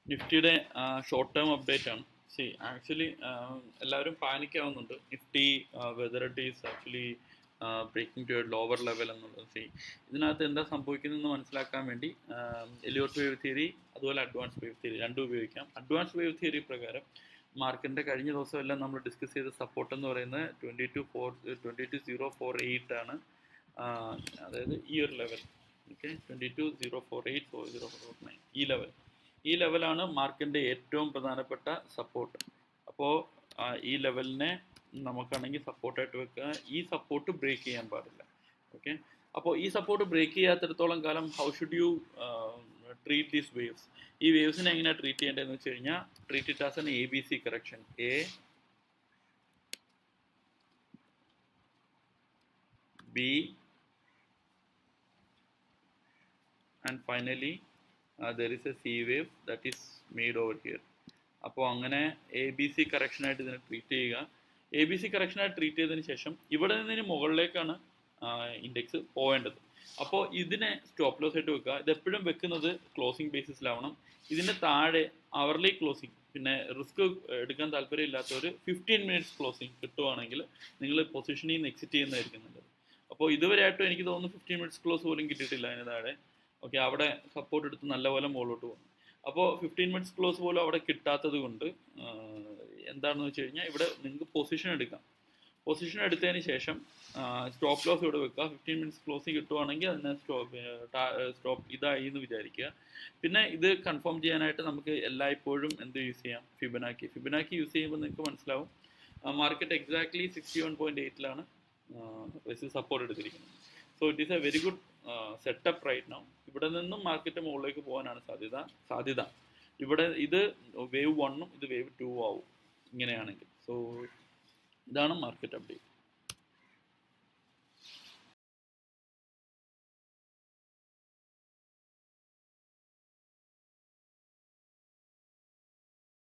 നിഫ്റ്റിയുടെ short term update ആണ്. Actually എല്ലാവരും പാനിക് ആവുന്നുണ്ട്. Nifty whether it is actually breaking to a lower level എന്നുള്ളത്. ഇതിനകത്ത് എന്താ സംഭവിക്കുന്നതെന്ന് മനസ്സിലാക്കാൻ വേണ്ടി എലിയോട്ട് വേവ് തിയറി അതുപോലെ അഡ്വാൻസ് വേവ് തിയറി രണ്ടും ഉപയോഗിക്കാം. അഡ്വാൻസ് വേവ് തിയറി പ്രകാരം മാർക്കറ്റിൻ്റെ കഴിഞ്ഞ ദിവസം എല്ലാം നമ്മൾ ഡിസ്കസ് ചെയ്ത സപ്പോർട്ട് എന്ന് പറയുന്നത് 22,048 ആണ്. അതായത് ഈ ഒരു ലെവൽ, ഓക്കെ, 22,048,049 ഈ ലെവലാണ് മാർക്കറ്റിൻ്റെ ഏറ്റവും പ്രധാനപ്പെട്ട സപ്പോർട്ട്. അപ്പോൾ ഈ ലെവലിനെ നമുക്കാണെങ്കിൽ സപ്പോർട്ടായിട്ട് വെക്കുക. ഈ സപ്പോർട്ട് ബ്രേക്ക് ചെയ്യാൻ പാടില്ല. ഓക്കെ, അപ്പോൾ ഈ സപ്പോർട്ട് ബ്രേക്ക് ചെയ്യാത്തിടത്തോളം കാലം how should you treat these waves? ഈ വേവ്സിനെ എങ്ങനെയാണ് ട്രീറ്റ് ചെയ്യേണ്ടതെന്ന് വെച്ച് കഴിഞ്ഞാൽ, treat it as an ABC correction. A, B and finally there is a C wave that is made over here. അപ്പോൾ അങ്ങനെ ABC കറക്ഷനായിട്ട് ഇതിനെ treat ചെയ്യുക. ABC കറക്ഷനായിട്ട് ട്രീറ്റ് ചെയ്തതിന് ശേഷം ഇവിടെ നിന്നതിന് മുകളിലേക്കാണ് ഇൻഡെക്സ് പോവേണ്ടത്. അപ്പോൾ ഇതിനെ സ്റ്റോപ്പ് ലോസ് ആയിട്ട് വെക്കുക. ഇതെപ്പോഴും വെക്കുന്നത് ക്ലോസിംഗ് ബേസിസിലാവണം. ഇതിൻ്റെ താഴെ അവർലി ക്ലോസിംഗ്, പിന്നെ റിസ്ക് എടുക്കാൻ താല്പര്യമില്ലാത്തവർ 15 മിനിറ്റ്സ് ക്ലോസിംഗ് കിട്ടുവാണെങ്കിൽ നിങ്ങൾ പൊസിഷനിൽ നിന്ന് എക്സിറ്റ് ചെയ്യുന്നതായിരിക്കും നല്ലത്. അപ്പോൾ ഇതുവരെയായിട്ടും എനിക്ക് തോന്നുന്നു 15 മിനിറ്റ്സ് ക്ലോസ് പോലും കിട്ടിയിട്ടില്ല അതിന് താഴെ. ഓക്കെ, അവിടെ സപ്പോർട്ട് എടുത്ത് നല്ലപോലെ മുകളിലോട്ട് പോകും. അപ്പോൾ 15 മിനിറ്റ്സ് ക്ലോസ് പോലും അവിടെ കിട്ടാത്തത് കൊണ്ട് എന്താണെന്ന് വെച്ച് കഴിഞ്ഞാൽ ഇവിടെ നിങ്ങൾക്ക് പൊസിഷൻ എടുക്കാം. പൊസിഷൻ എടുത്തതിന് ശേഷം സ്റ്റോപ്പ് ലോസ് ഇവിടെ വെക്കുക. 15 മിനിറ്റ്സ് ക്ലോസ് കിട്ടുവാണെങ്കിൽ അതിനെ സ്റ്റോപ്പ് ഇതായി എന്ന് വിചാരിക്കുക. പിന്നെ ഇത് കൺഫേം ചെയ്യാനായിട്ട് നമുക്ക് എല്ലായ്പ്പോഴും എന്ത് യൂസ് ചെയ്യാം? ഫിബനാക്കി യൂസ് ചെയ്യുമ്പോൾ നിങ്ങൾക്ക് മനസ്സിലാവും മാർക്കറ്റ് എക്സാക്ട്ലി 61.8 സപ്പോർട്ട് എടുത്തിരിക്കുന്നത്. So it is a very good setup right now. ഇവിടെ നിന്നും മാർക്കറ്റ് മുകളിലേക്ക് പോകാനാണ് സാധ്യത. ഇവിടെ ഇത് വേവ് 1ഉം ഇത് വേവ് 2 ആവും ഇങ്ങനെയാണെങ്കിൽ. സോ ഇതാണ് മാർക്കറ്റ് അപ്ഡേറ്റ്.